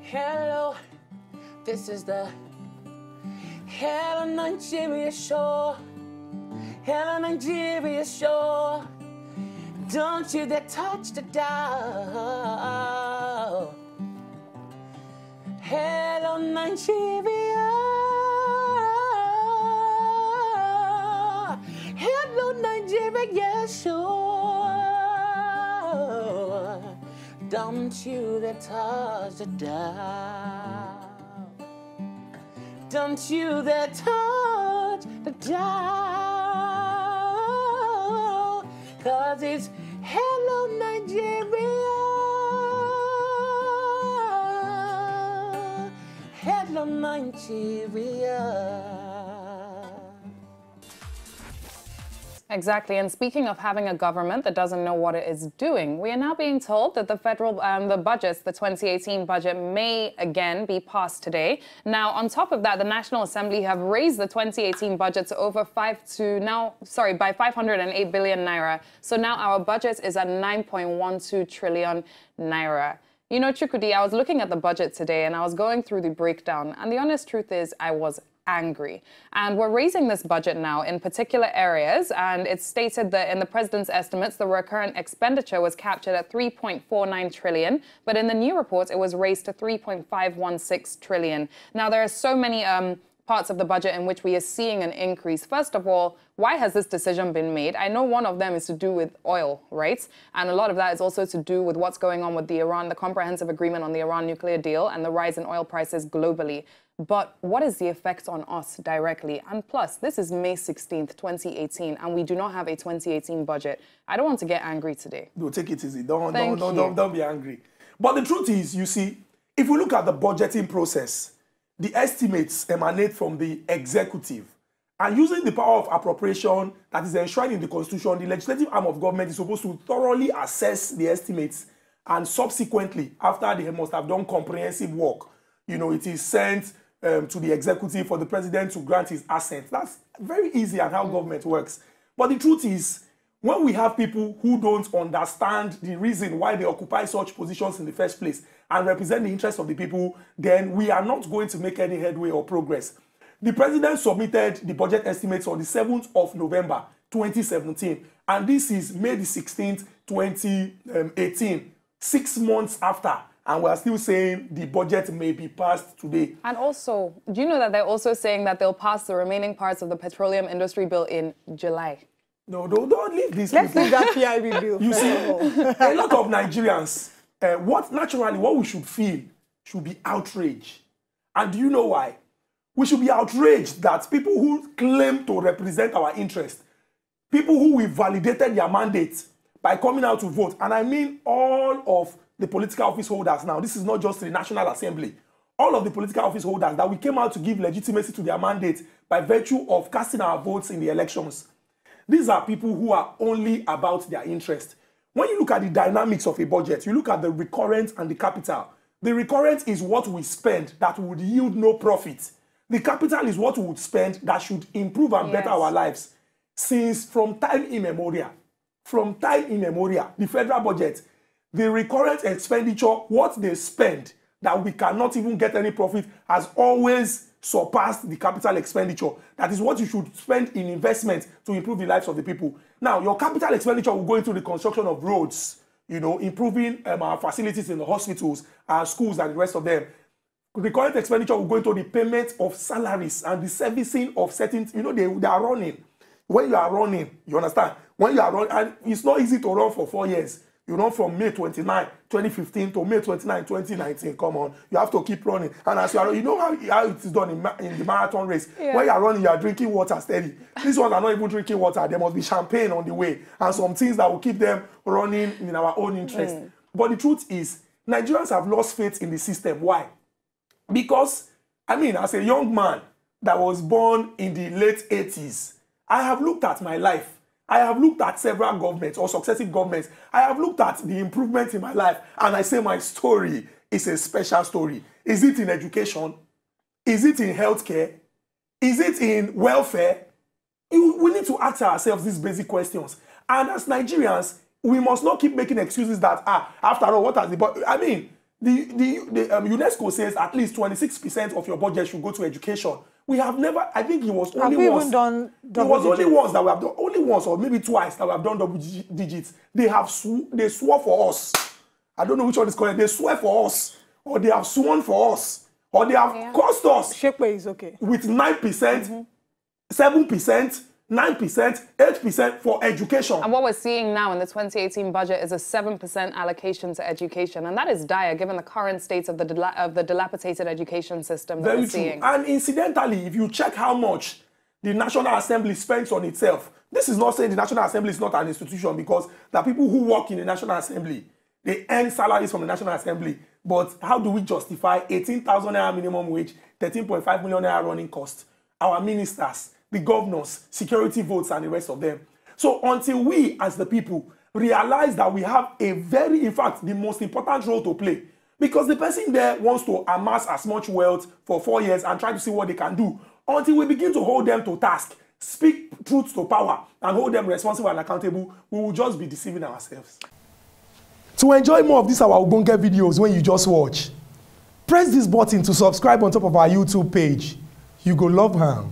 Hello, this is the Hello Nigeria show. Hello Nigeria show. Don't you dare touch the dial. Hello Nigeria. Hello Nigeria show. Don't you dare touch the dial. Don't you dare touch the dial. 'Cause it's Hello Nigeria. Hello Nigeria. Exactly, and speaking of having a government that doesn't know what it is doing, we are now being told that the federal, the budgets, the 2018 budget may again be passed today. Now, on top of that, the National Assembly have raised the 2018 budget to over by 508 billion naira. So now our budget is at 9.12 trillion naira. You know, Chukudi, I was looking at the budget today and I was going through the breakdown, and the honest truth is I was angry. And we're raising this budget now in particular areas, and it's stated that in the president's estimates, the recurrent expenditure was captured at 3.49 trillion, but in the new report, it was raised to 3.516 trillion. Now, there are so many parts of the budget in which we are seeing an increase. First of all, why has this decision been made? I know one of them is to do with oil, right? And a lot of that is also to do with what's going on with the comprehensive agreement on the Iran nuclear deal and the rise in oil prices globally. But what is the effect on us directly? And plus, this is May 16th, 2018, and we do not have a 2018 budget. I don't want to get angry today. No, take it easy. Don't be angry. But the truth is, you see, if we look at the budgeting process, the estimates emanate from the executive. And using the power of appropriation that is enshrined in the Constitution, the legislative arm of government is supposed to thoroughly assess the estimates, and subsequently, after they must have done comprehensive work, you know, it is sent to the executive for the president to grant his assent. That's very easy and how government works. But the truth is, when we have people who don't understand the reason why they occupy such positions in the first place and represent the interests of the people, then we are not going to make any headway or progress. The president submitted the budget estimates on the 7th of November, 2017, and this is May the 16th, 2018, 6 months after. And we're still saying the budget may be passed today. And also, do you know that they're also saying that they'll pass the remaining parts of the petroleum industry bill in July? No, don't leave this. Let's leave that PIB bill. You see, a lot of Nigerians, what we should feel should be outrage. And do you know why? We should be outraged that people who claim to represent our interest, people who we validated their mandate by coming out to vote, and I mean all of the political office holders now. This is not just the National Assembly. All of the political office holders that we came out to give legitimacy to their mandate by virtue of casting our votes in the elections. These are people who are only about their interest. When you look at the dynamics of a budget, you look at the recurrent and the capital. The recurrent is what we spend that would yield no profit. The capital is what we would spend that should improve and better our lives. Since from time immemorial, the federal budget, the recurrent expenditure, what they spend that we cannot even get any profit, has always surpassed the capital expenditure. That is what you should spend in investment to improve the lives of the people. Now, your capital expenditure will go into the construction of roads, you know, improving our facilities in the hospitals, our schools, and the rest of them. Recurrent expenditure will go into the payment of salaries and the servicing of certain, you know, they are running. When you are running, you understand? When you are running, and it's not easy to run for 4 years. You run from May 29, 2015 to May 29, 2019. Come on. You have to keep running. And as you are, you know how it is done in the marathon race. Yeah. When you are running, you are drinking water steady. These ones are not even drinking water. There must be champagne on the way and some things that will keep them running in our own interest. But the truth is, Nigerians have lost faith in the system. Why? Because, I mean, as a young man that was born in the late 80s, I have looked at my life. I have looked at several governments or successive governments. I have looked at the improvement in my life, and I say my story is a special story. Is it in education? Is it in healthcare? Is it in welfare? We need to ask ourselves these basic questions. And as Nigerians, we must not keep making excuses that, after all, what has the... I mean, The UNESCO says at least 26% of your budget should go to education. We have never, I think it was only once. Done it was only once that we have done, only once or maybe twice that we have done double digits. They swore for us. I don't know which one is correct. They swear for us, or they have sworn for us, or they have cost us. Shekwe is okay. With 9%, 7%, 9%, 8% for education. And what we're seeing now in the 2018 budget is a 7% allocation to education. And that is dire given the current state of the dilapidated education system that we're seeing. And incidentally, if you check how much the National Assembly spends on itself, this is not saying the National Assembly is not an institution, because there are people who work in the National Assembly. They earn salaries from the National Assembly. But how do we justify 18,000 naira minimum wage, 13.5 million naira running cost? Our ministers, the governors, security votes, and the rest of them. So until we, as the people, realize that we have a in fact, the most important role to play, because the person there wants to amass as much wealth for 4 years and try to see what they can do, until we begin to hold them to task, speak truth to power, and hold them responsible and accountable, we will just be deceiving ourselves. To enjoy more of these our Ogbonge videos when you just watch, press this button to subscribe on top of our YouTube page. You go love her.